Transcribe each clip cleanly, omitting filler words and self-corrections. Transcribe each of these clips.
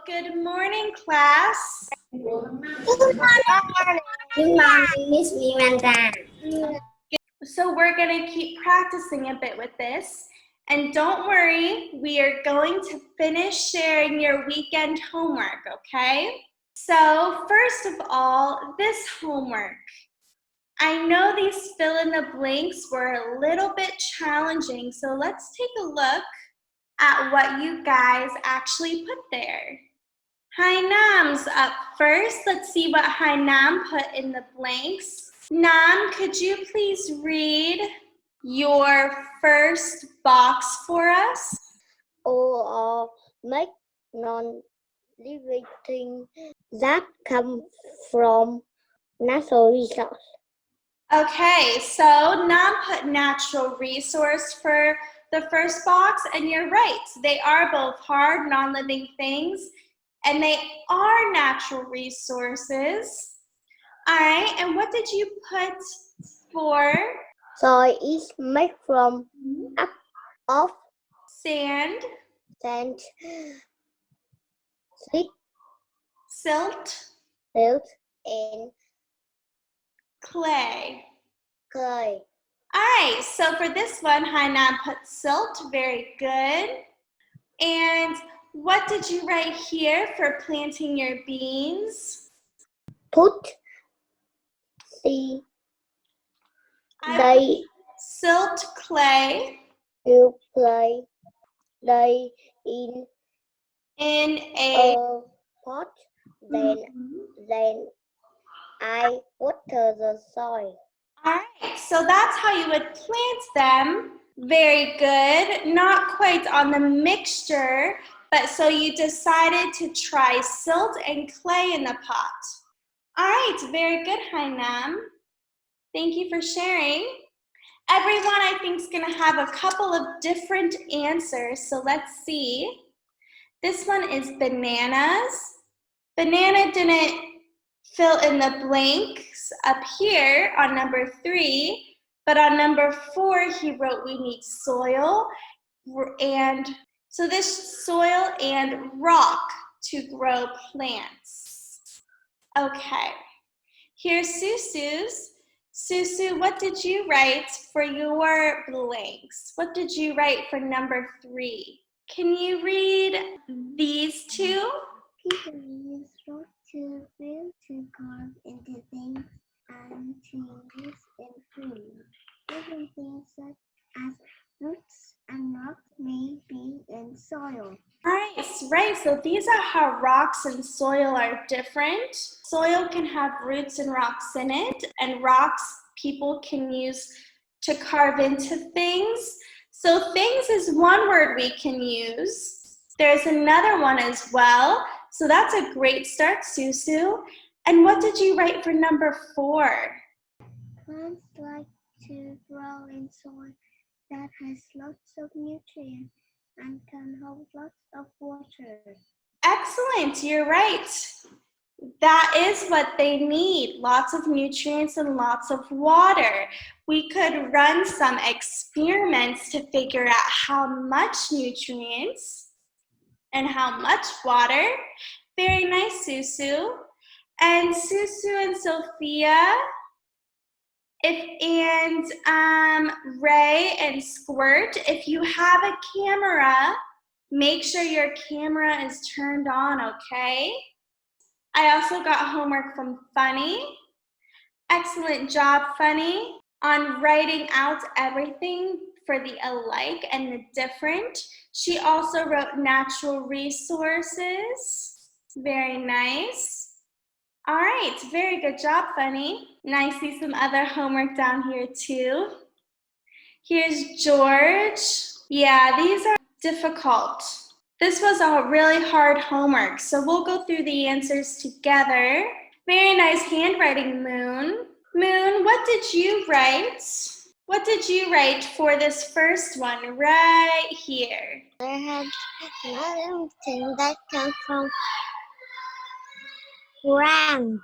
Good morning, class. Good morning. Good morning, Miss Miranda. So we're going to keep practicing a bit with this. And don't worry, we are going to finish sharing your weekend homework, okay? So first of all, this homework. I know these fill in the blanks were a little bit challenging, so let's take a look at what you guys actually put there. Hainam's up first. Let's see what Hainam put in the blanks. Nam, could you please read your first box for us? Or make non-living things that come from natural resources. Okay, so Nam put natural resource for the first box, and you're right. They are both hard, non-living things, and they are natural resources. All right, and what did you put for? Soil is made from of Sand, sand, silt, silt, and clay. clay. All right, so for this one, Hainam put silt, very good. And what did you write here for planting your beans? Put Silt, clay. You play they in a pot, then I water the soil. All right, so that's how you would plant them. Very good. Not quite on the mixture, but so you decided to try silt and clay in the pot. All right, very good, Hainam. Thank you for sharing. Everyone, I think, is going to have a couple of different answers, so let's see. This one is bananas. Banana didn't fill in the blanks up here on number 3, but on number 4, he wrote we need soil, and so this soil and rock to grow plants. Okay, here's Susu's. Susu, what did you write for your blanks? What did you write for number 3? Can you read these two? People use rock to build, to carve into things, and to use in food. Different things such as roots and rocks may be in soil. Right, so these are how rocks and soil are different. Soil can have roots and rocks in it, and rocks people can use to carve into things. So things is one word we can use. There's another one as well. So that's a great start, Susu. And what did you write for number 4? Plants like to grow in soil that has lots of nutrients and can hold lots of water. Excellent, you're right. That is what they need, lots of nutrients and lots of water. We could run some experiments to figure out how much nutrients and how much water. Very nice, Susu. And Susu and Sophia, Ray and Squirt, if you have a camera, make sure your camera is turned on, okay? I also got homework from Funny. Excellent job, Funny, on writing out everything for the alike and the different. She also wrote natural resources. Very nice. All right, very good job, Funny. And I see some other homework down here too. Here's George. Yeah, these are difficult. This was a really hard homework, so we'll go through the answers together. Very nice handwriting, Moon. Moon, what did you write? What did you write for this first one right here? I had another thing that comes from ground.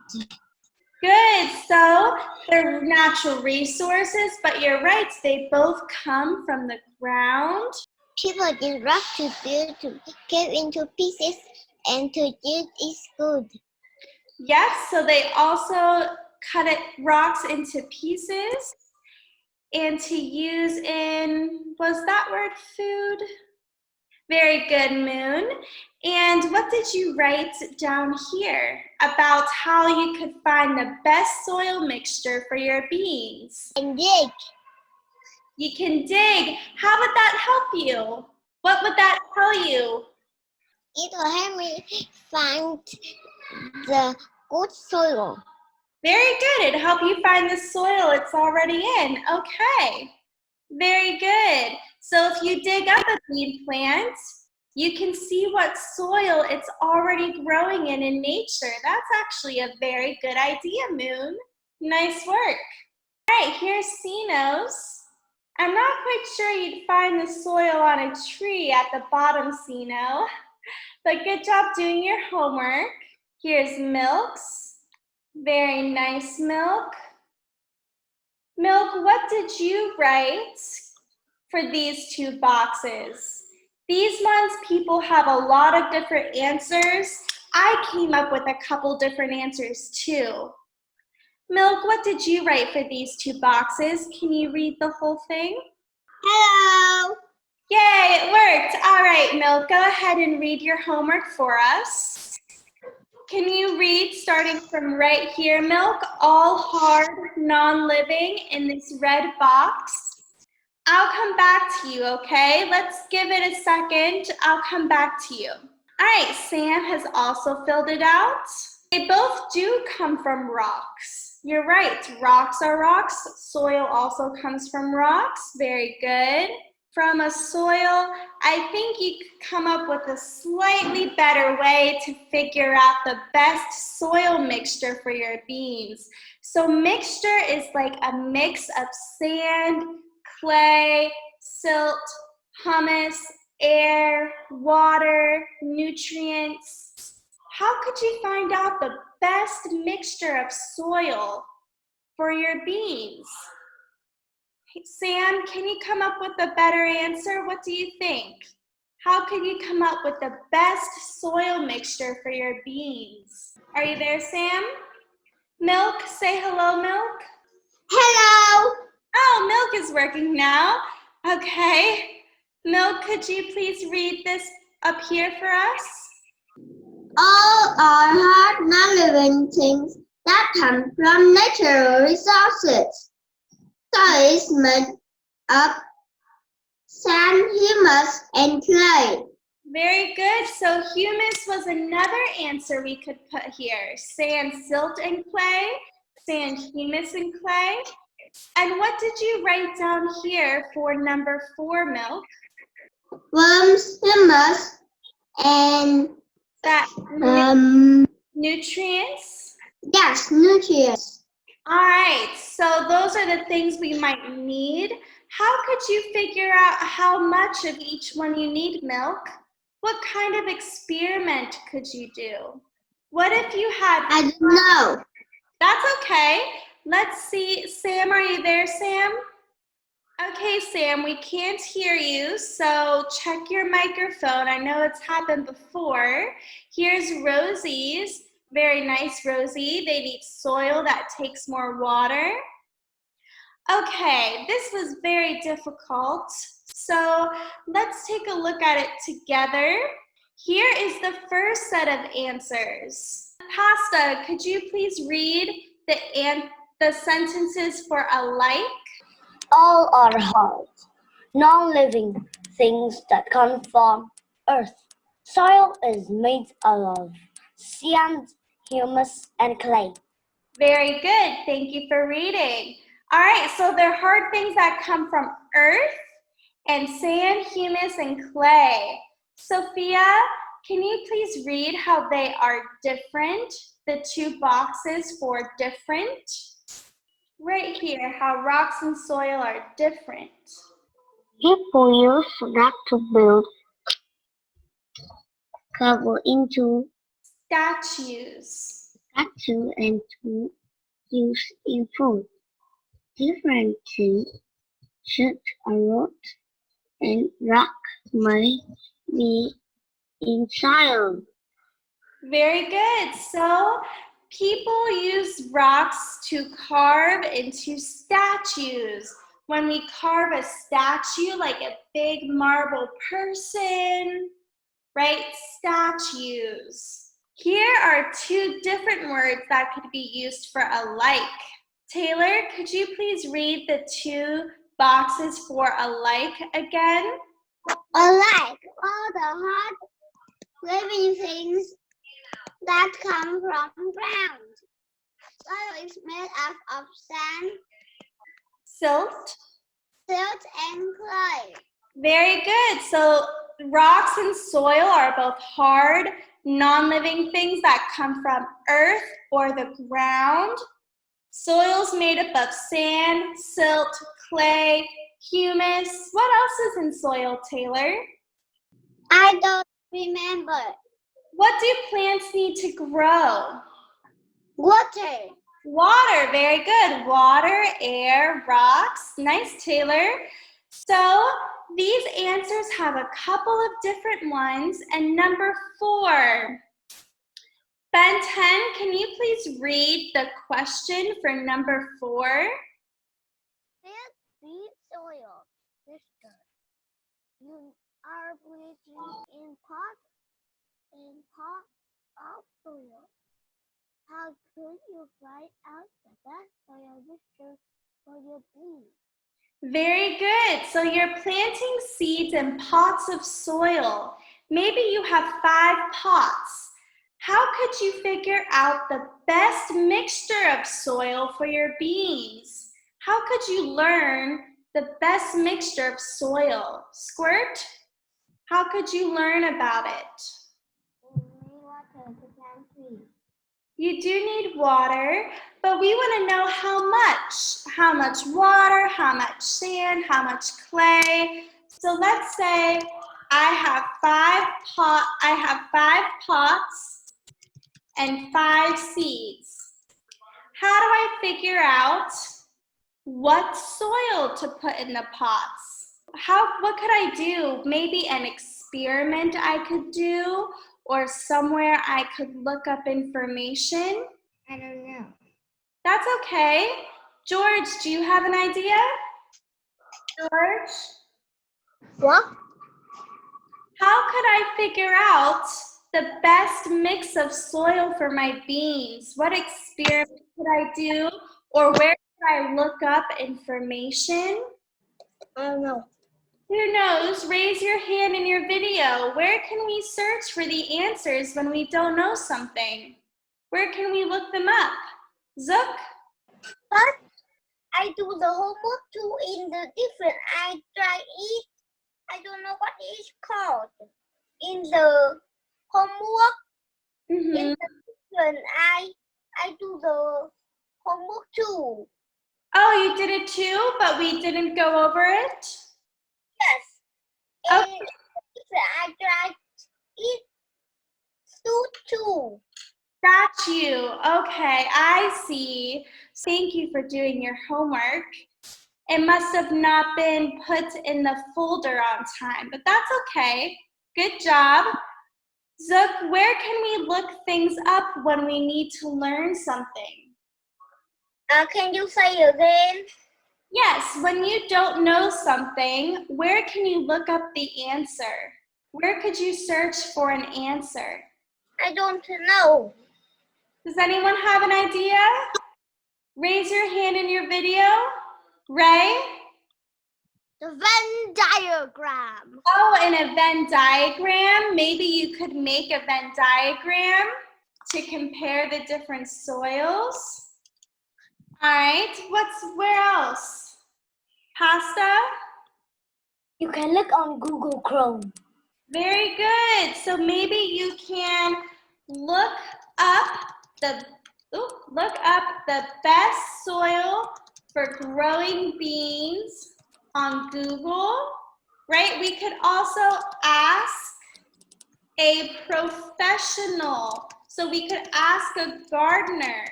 Good, so they're natural resources, but you're right, they both come from the ground. People use rock to build, to cut into pieces, and to use is good. Yes, so they also rocks into pieces and to use in, was that word food? Very good, Moon. And what did you write down here about how you could find the best soil mixture for your beans? And dig. You can dig. How would that help you? What would that tell you? It will help me find the good soil. Very good. It'd help you find the soil it's already in. Okay. Very good. So if you dig up a bean plant, you can see what soil it's already growing in nature. That's actually a very good idea, Moon. Nice work. All right, here's Sinos. I'm not quite sure you'd find the soil on a tree at the bottom, Sino, but good job doing your homework. Here's Milks. Very nice, Milk. Milk, what did you write for these two boxes? These ones, people have a lot of different answers. I came up with a couple different answers too. Milk, what did you write for these two boxes? Can you read the whole thing? Hello. Yay, it worked. All right, Milk, go ahead and read your homework for us. Can you read starting from right here, Milk? All hard, non-living in this red box. I'll come back to you, okay? Let's give it a second. I'll come back to you. All right, Sam has also filled it out. They both do come from rocks. You're right, rocks are rocks. Soil also comes from rocks. Very good. From a soil, I think you could come up with a slightly better way to figure out the best soil mixture for your beans. So mixture is like a mix of sand, clay, silt, humus, air, water, nutrients. How could you find out the best mixture of soil for your beans? Hey, Sam, can you come up with a better answer? What do you think? How can you come up with the best soil mixture for your beans? Are you there, Sam? Milk, say hello, Milk. Hello. Oh, Milk is working now. Okay. Milk, could you please read this up here for us? All are hard, non-living things that come from natural resources. Soil is made of sand, humus, and clay. Very good. So humus was another answer we could put here. Sand, silt, and clay. Sand, humus, and clay. And what did you write down here for number 4, Milk? Worms, humus, and nutrients? yes, nutrients. All right, so those are the things we might need. How could you figure out how much of each one you need, Milk? What kind of experiment could you do? What if you had... I don't know. That's okay. Let's see. Sam, are you there, Sam? Okay, Sam, we can't hear you, so check your microphone. I know it's happened before. Here's Rosie's. Very nice, Rosie. They need soil that takes more water. Okay, this was very difficult. So let's take a look at it together. Here is the first set of answers. Pasta, could you please read the sentences for alike? All are hard, non-living things that come from earth. Soil is made of sand, humus, and clay. Very good. Thank you for reading. All right, so they're hard things that come from earth and sand, humus, and clay. Sophia, can you please read how they are different? The two boxes for different. Right here, how rocks and soil are different. People use rock to build, cover into Statues. statue and to use in food. Different things, such a rock and rock may be in soil. Very good. So people use rocks to carve into statues. When we carve a statue, like a big marble person, right? Statues. Here are two different words that could be used for alike. Taylor, could you please read the two boxes for alike again? Alike all the hard living things that come from ground. Soil is made up of sand, Silt. silt, and clay. Very good. So rocks and soil are both hard, non-living things that come from earth or the ground. Soil's made up of sand, silt, clay, humus. What else is in soil, Taylor? I don't remember. What do plants need to grow? Water. Water, very good. Water, air, rocks. Nice, Taylor. So these answers have a couple of different ones. And number 4, Ben 10, can you please read the question for number 4? Deep soil, sister. You are breathing in pots of soil. How could you find out the best soil mixture for your beans? Very good. So you're planting seeds in pots of soil. Maybe you have 5 pots. How could you figure out the best mixture of soil for your beans? How could you learn the best mixture of soil? Squirt, how could you learn about it? We need water to plant trees. You do need water, but we want to know how much. How much water, how much sand, how much clay. So let's say I have 5 pots and 5 seeds. How do I figure out what soil to put in the pots? What could I do? Maybe an experiment I could do, or somewhere I could look up information? I don't know. That's okay. George, do you have an idea? George? What? How could I figure out the best mix of soil for my beans? What experiment could I do, or where could I look up information? I don't know. Who knows? Raise your hand in your video. Where can we search for the answers when we don't know something? Where can we look them up? Zook? But I do the homework too in the different. I try it. I don't know what it's called. In the homework, in the different, I do the homework too. Oh, you did it too, but we didn't go over it? Yes. Okay. And I tried it too. Got you. Okay, I see. Thank you for doing your homework. It must have not been put in the folder on time, but that's okay. Good job. Zook, where can we look things up when we need to learn something? Can you say again? Yes, when you don't know something, where can you look up the answer? Where could you search for an answer? I don't know. Does anyone have an idea? Raise your hand in your video. Ray? The Venn diagram. Oh, in a Venn diagram. Maybe you could make a Venn diagram to compare the different soils. All right, where else? Pasta? You can look on Google Chrome. Very good. So maybe you can look up the best soil for growing beans on Google, right? We could also ask a professional. So we could ask a gardener.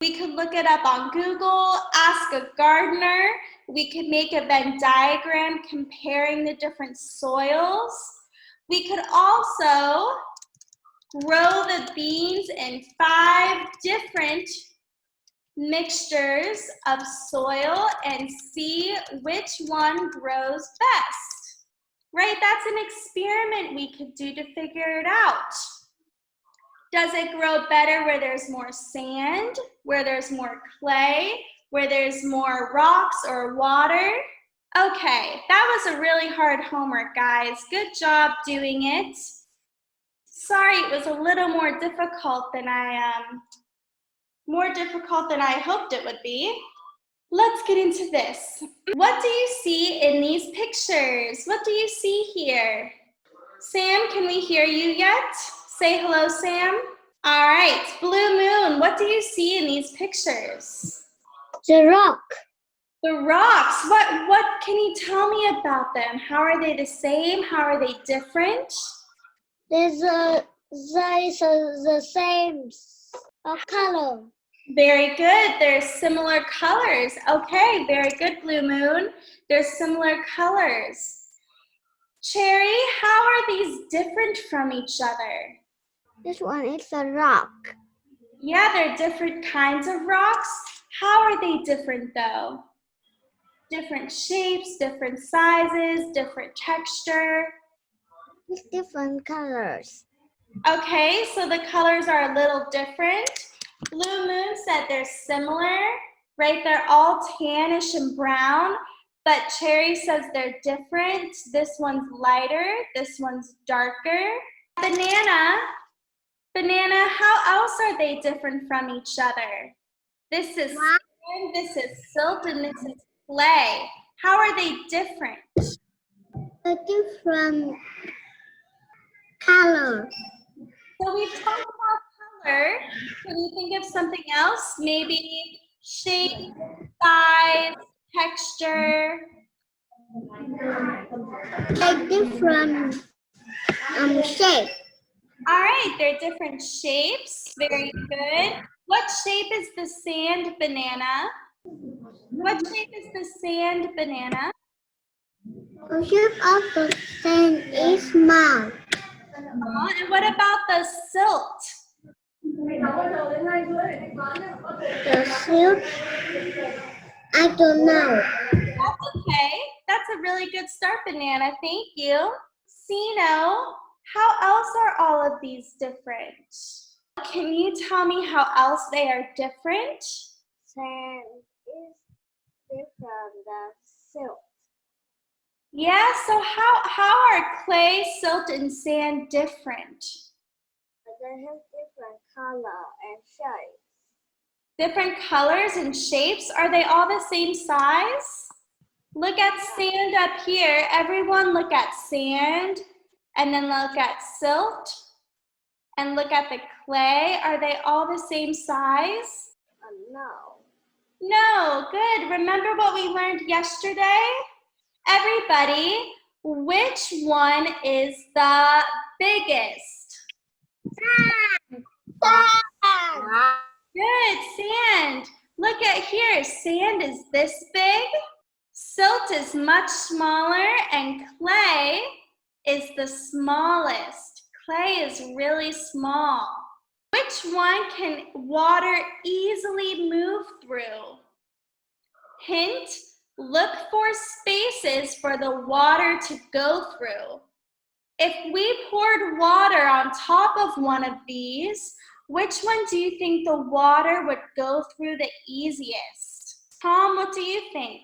We could look it up on Google, ask a gardener. We could make a Venn diagram comparing the different soils. We could also grow the beans in 5 different mixtures of soil and see which one grows best. Right? That's an experiment we could do to figure it out. Does it grow better where there's more sand, where there's more clay, where there's more rocks or water? Okay, that was a really hard homework, guys. Good job doing it. Sorry, it was a little more difficult than I hoped it would be. Let's get into this. What do you see in these pictures? What do you see here? Sam, can we hear you yet? Say hello, Sam. All right, Blue Moon, what do you see in these pictures? The rock. The rocks, what can you tell me about them? How are they the same? How are they different? There's the same color. Very good, they're similar colors. Okay, very good, Blue Moon. They're similar colors. Cherry, how are these different from each other? This one is a rock. Yeah, they're different kinds of rocks. How are they different though? Different shapes, different sizes, different texture. It's different colors. Okay, so the colors are a little different. Blue Moon said they're similar, right? They're all tannish and brown, but Cherry says they're different. This one's lighter, this one's darker. Banana, how else are they different from each other? This is sand, this is silt, and this is clay. How are they different? A different color. So we've talked about color. Can you think of something else? Maybe shape, size, texture. A different shape. All right, they're different shapes. Very good. What shape is the sand banana? What shape is the sand banana? The shape of the sand is small. And what about the silt? The silk, I don't know. That's okay. That's a really good start, Banana. Thank you. Sino, how else are all of these different? Can you tell me how else they are different? Sand is different than silk. Yeah, so how are clay, silt, and sand different? They have different color and shape. Different colors and shapes? Are they all the same size? Look at sand up here. Everyone look at sand, and then look at silt, and look at the clay. Are they all the same size? No. No, good. Remember what we learned yesterday? Everybody, which one is the biggest? Sand. Good, sand. Look at here, sand is this big, silt is much smaller, and clay is the smallest. Clay is really small. Which one can water easily move through? Hint, look for spaces for the water to go through. If we poured water on top of one of these, which one do you think the water would go through the easiest? Tom, what do you think?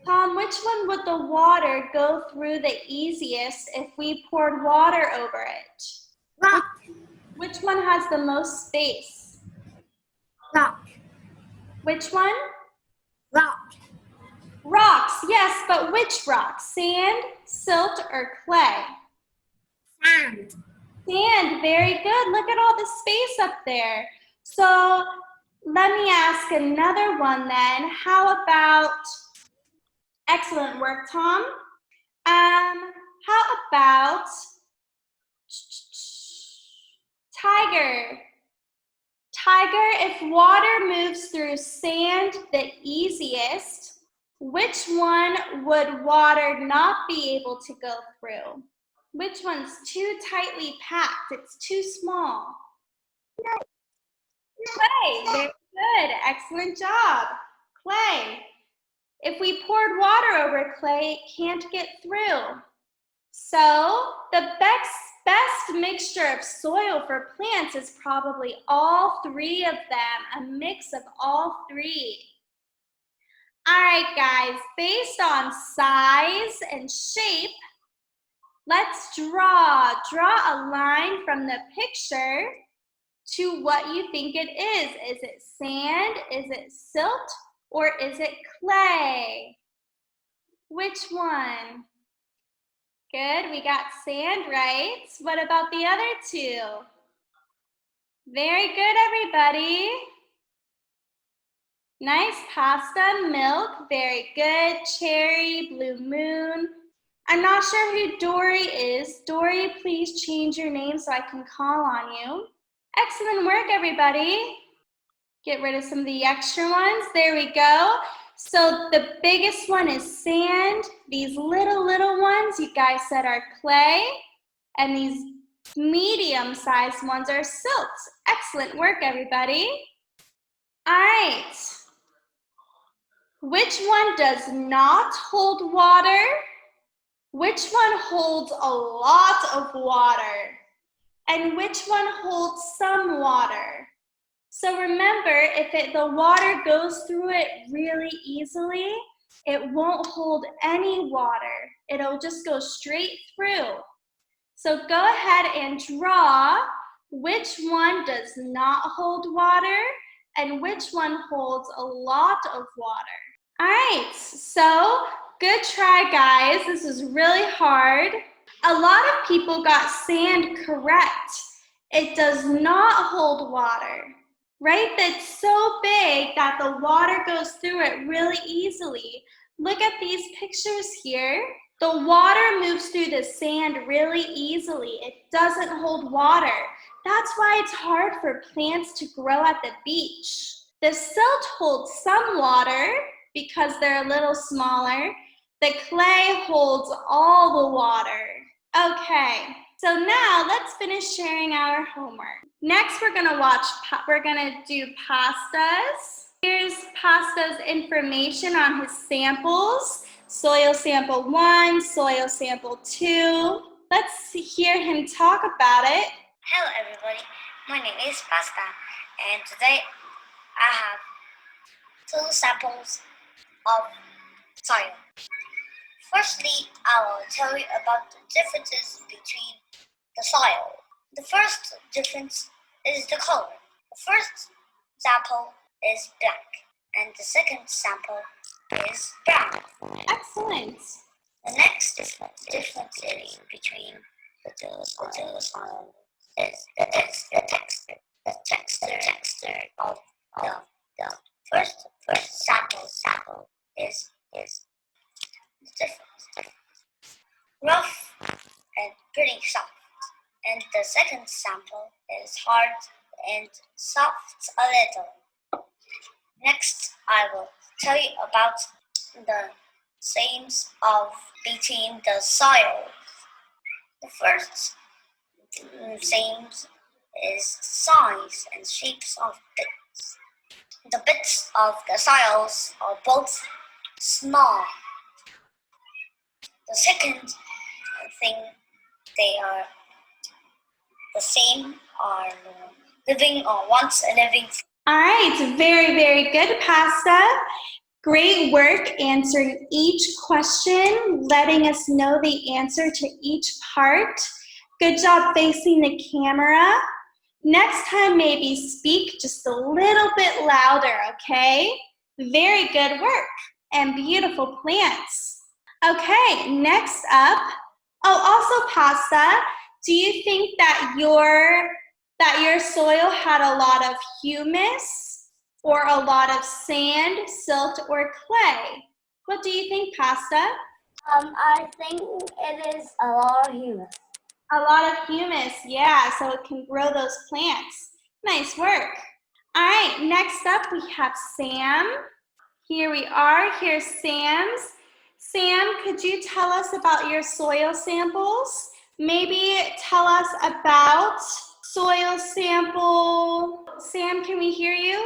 Tom, which one would the water go through the easiest if we poured water over it? Rock. Which one has the most space? Rock. Which one? Rock. Rocks, yes, but which rocks? Sand, silt, or clay? Sand. Sand, very good. Look at all the space up there. So let me ask another one then. How about, excellent work, Tom. How about tiger? Tiger, if water moves through sand the easiest, which one would water not be able to go through? Which one's too tightly packed? It's too small. Clay, very good. Excellent job. Clay. If we poured water over clay, it can't get through. So the best mixture of soil for plants is probably all three of them, a mix of all three. All right, guys, based on size and shape, let's draw a line from the picture to what you think it is. Is it sand? Is it silt? Or is it clay? Which one? Good, we got sand right. What about the other two? Very good, everybody. Nice pasta, milk, very good. Cherry, blue moon. I'm not sure who Dory is. Dory, please change your name so I can call on you. Excellent work, everybody. Get rid of some of the extra ones. There we go. So the biggest one is sand. These little ones you guys said are clay. And these medium-sized ones are silt. Excellent work, everybody. All right. Which one does not hold water? Which one holds a lot of water? And which one holds some water? So remember, if the water goes through it really easily, it won't hold any water. It'll just go straight through. So go ahead and draw which one does not hold water and which one holds a lot of water. All right, so good try, guys. This is really hard. A lot of people got sand correct. It does not hold water, right? It's so big that the water goes through it really easily. Look at these pictures here. The water moves through the sand really easily. It doesn't hold water. That's why it's hard for plants to grow at the beach. The silt holds some water because they're a little smaller. The clay holds all the water. Okay, so now let's finish sharing our homework. Next, we're gonna do Pasta's. Here's Pasta's information on his samples. Soil sample 1, soil sample 2. Let's hear him talk about it. Hello everybody, my name is Pasta and today I have 2 samples of soil. Firstly, I will tell you about the differences between the soil. The first difference is the color. The first sample is black and the second sample is brown. Excellent. The next difference is between the two soil is the texture of the first sample is different, rough and pretty soft, and the second sample is hard and soft a little. Next, I will tell you about the names of between the soils. The first thing is size and shapes of bits. The bits of the soils are both small. The second thing, they are the same, are living or once a living. All right, very good, Pasta. Great work answering each question, letting us know the answer to each part. Good job facing the camera. Next time, maybe speak just a little bit louder, okay? Very good work and beautiful plants. Okay, next up, also Pasta, do you think that your soil had a lot of humus or a lot of sand, silt, or clay? What do you think, Pasta? I think it is a lot of humus. A lot of humus, yeah, so it can grow those plants. Nice work. All right, next up we have Sam. Here we are, here's Sam's. Sam, could you tell us about your soil samples? Maybe tell us about soil sample. Sam, can we hear you?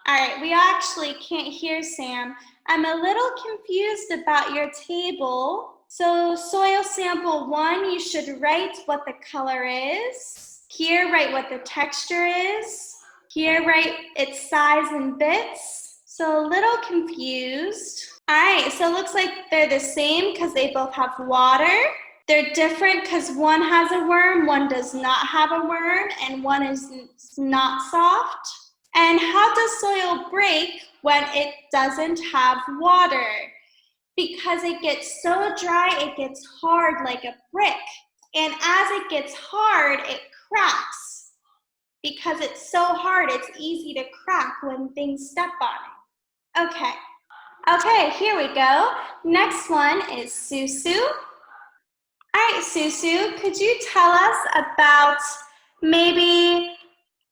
All right, we actually can't hear Sam. I'm a little confused about your table. So soil sample 1, you should write what the color is. Here, write what the texture is. Here, write its size in bits. So a little confused. All right, so it looks like they're the same because they both have water. They're different because one has a worm, one does not have a worm, and one is not soft. And how does soil break when it doesn't have water? Because it gets so dry, it gets hard like a brick. And as it gets hard, it cracks. Because it's so hard, it's easy to crack when things step on it. Okay, here we go. Next one is Susu. All right, Susu, could you tell us about maybe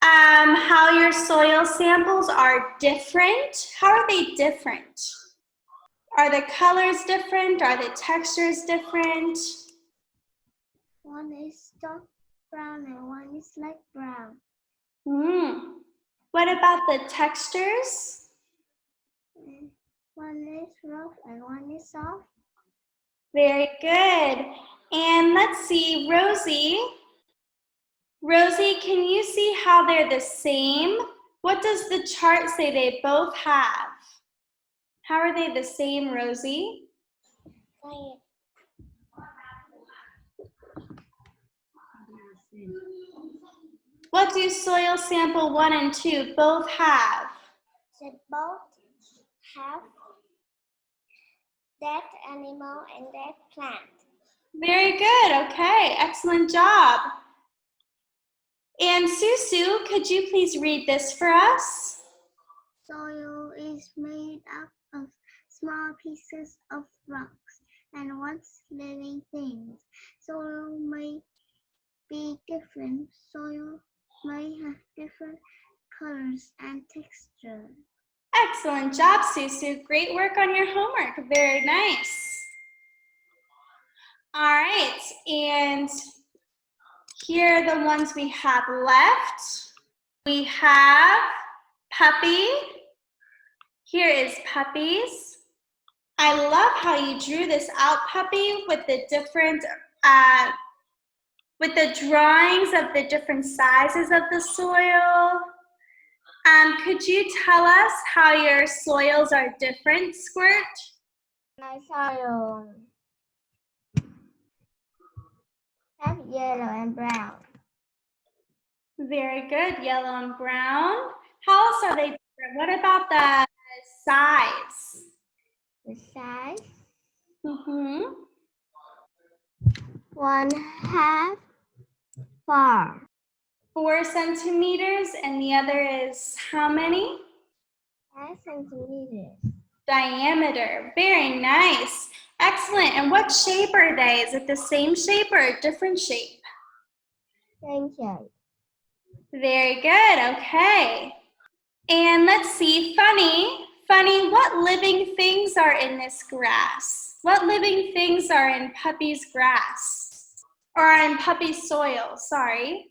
how your soil samples are different? How are they different? Are the colors different? Are the textures different? One is dark brown and one is light brown. What about the textures? One is rough and one is soft. Very good. And let's see, Rosie. Rosie, can you see how they're the same? What does the chart say they both have? How are they the same, Rosie? What do soil sample 1 and 2 both have? They both have that animal and that plant. Very good, okay, excellent job. And Susu, could you please read this for us? Soil is made up of small pieces of rocks and once living things. Soil may be different. Soil may have different colors and texture. Excellent job, Susu. Great work on your homework. Very nice. All right, and here are the ones we have left. We have Puppy. Here is Puppies. I love how you drew this out, Puppy, with the different, with the drawings of the different sizes of the soil. Could you tell us how your soils are different, Squirt? My soil have yellow and brown. Very good, yellow and brown. How else are they different? What about the size? The size, Mm-hmm. one have 4 centimeters, and the other is how many? 5 centimeters. Diameter. Very nice. Excellent. And what shape are they? Is it the same shape or a different shape? Same shape. Very good. Okay. And let's see, Funny. Funny, what living things are in this grass? What living things are in Puppy's grass? Or in Puppy's soil, sorry.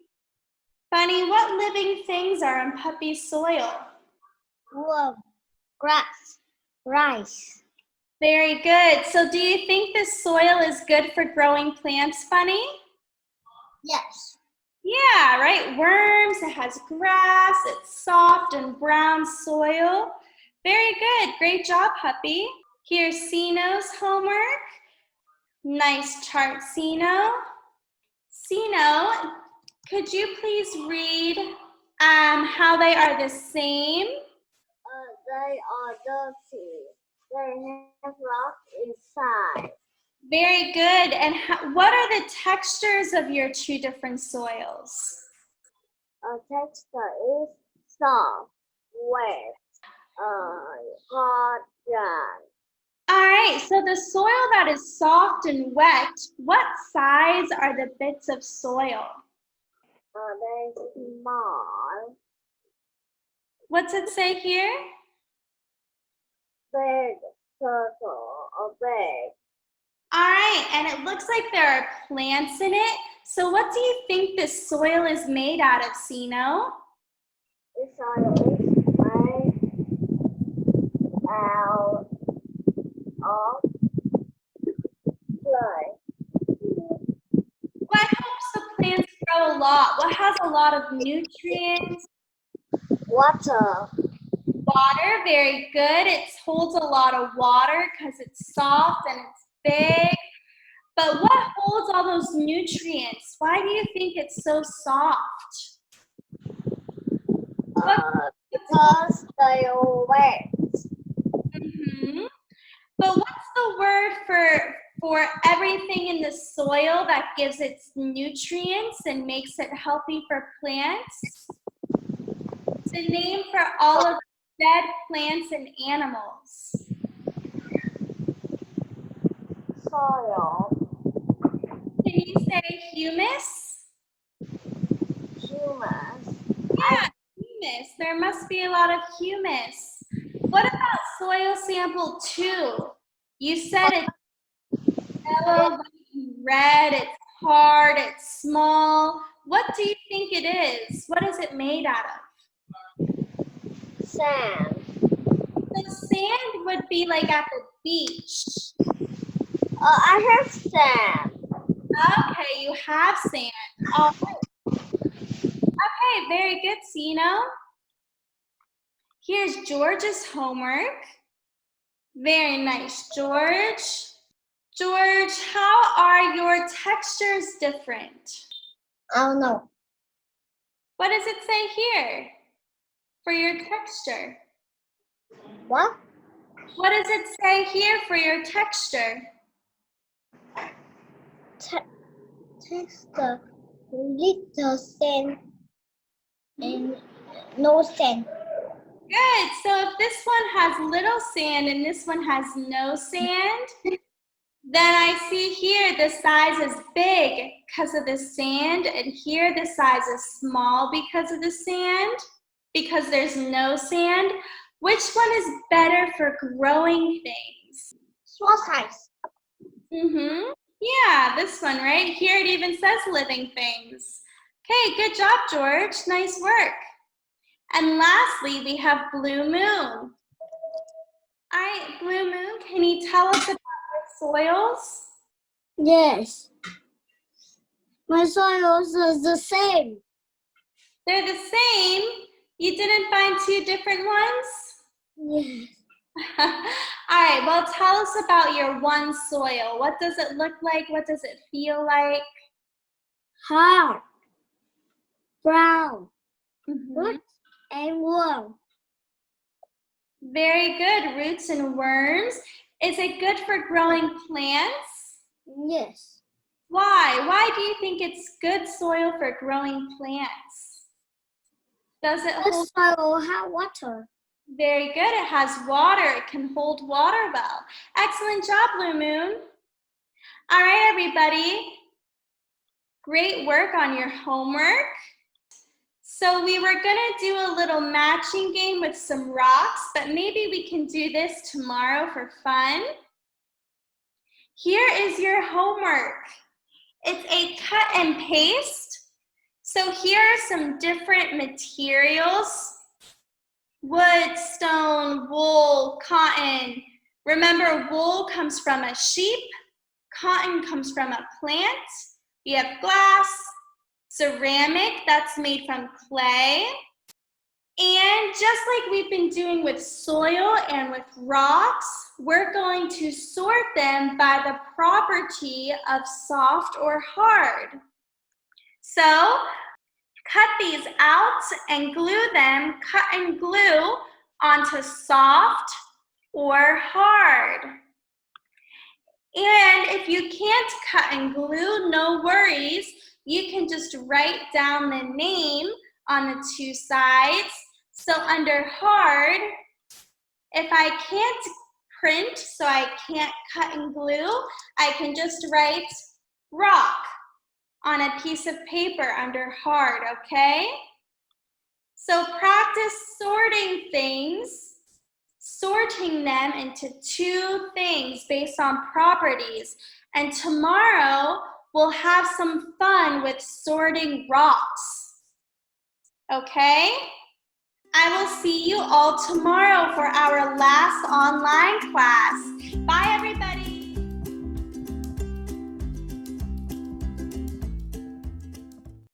Funny, what living things are in Puppy's soil? Wood, grass, rice. Very good. So do you think this soil is good for growing plants, Funny? Yes. Yeah, right? Worms, it has grass, it's soft and brown soil. Very good. Great job, Puppy. Here's Sino's homework. Nice chart, Sino. Sino, could you please read how they are the same? They are dirty. They have rock inside. Very good. And what are the textures of your 2 different soils? Texture is soft, wet, hard, dry. All right, so the soil that is soft and wet, what size are the bits of soil? They're small, What's it say here? big, circle, or big. All right, and it looks like there are plants in it. So what do you think this soil is made out of, Sino? The soil is made out of clay. What helps the plants grow a lot? What has a lot of nutrients? Water. Water, very good. It holds a lot of water because it's soft and it's big. But what holds all those nutrients? Why do you think it's so soft? Because they are wet. Mm-hmm. But what's the word for everything in the soil that gives it nutrients and makes it healthy for plants? The name for all of the dead plants and animals. Soil. Can you say humus? Humus. Yeah, humus. There must be a lot of humus. What about soil sample 2? You said it's yellow, white, and red, it's hard, it's small. What do you think it is? What is it made out of? Sand. The sand would be like at the beach. I have sand. Okay, you have sand. All right. Okay, very good, Sino. Here's George's homework. Very nice, George. George, how are your textures different? I don't know. What does it say here for your texture? What? What does it say here for your texture? Texture. Little sand and no sand. Good. So if this one has little sand and this one has no sand, then I see here the size is big because of the sand, and here the size is small because of the sand, because there's no sand. Which one is better for growing things? Small size. Mm-hmm. Yeah, this one, right? Here it even says living things. Okay, good job, George. Nice work. And lastly, we have Blue Moon. All right, Blue Moon, can you tell us about your soils? Yes. My soils is the same. They're the same. You didn't find 2 different ones? Yes. All right, well, tell us about your one soil. What does it look like? What does it feel like? Hard. Brown. Mm-hmm. Roots and warm. Very good, roots and worms. Is it good for growing plants? Yes. Why? Why do you think it's good soil for growing plants? Does it hold? The soil have water. Very good. It has water. It can hold water well. Excellent job, Blue Moon. All right, everybody. Great work on your homework. So we were going to do a little matching game with some rocks, but maybe we can do this tomorrow for fun. Here is your homework. It's a cut and paste. So here are some different materials. Wood, stone, wool, cotton. Remember, wool comes from a sheep. Cotton comes from a plant. We have glass, ceramic that's made from clay. And just like we've been doing with soil and with rocks, we're going to sort them by the property of soft or hard. So, cut these out and glue them, cut and glue onto soft or hard. And if you can't cut and glue, no worries. You can just write down the name on the 2 sides. So under hard, if I can't print, so I can't cut and glue, I can just write rock on a piece of paper under hard, okay? So practice sorting things, sorting them into 2 things based on properties. And tomorrow, we'll have some fun with sorting rocks. Okay? I will see you all tomorrow for our last online class.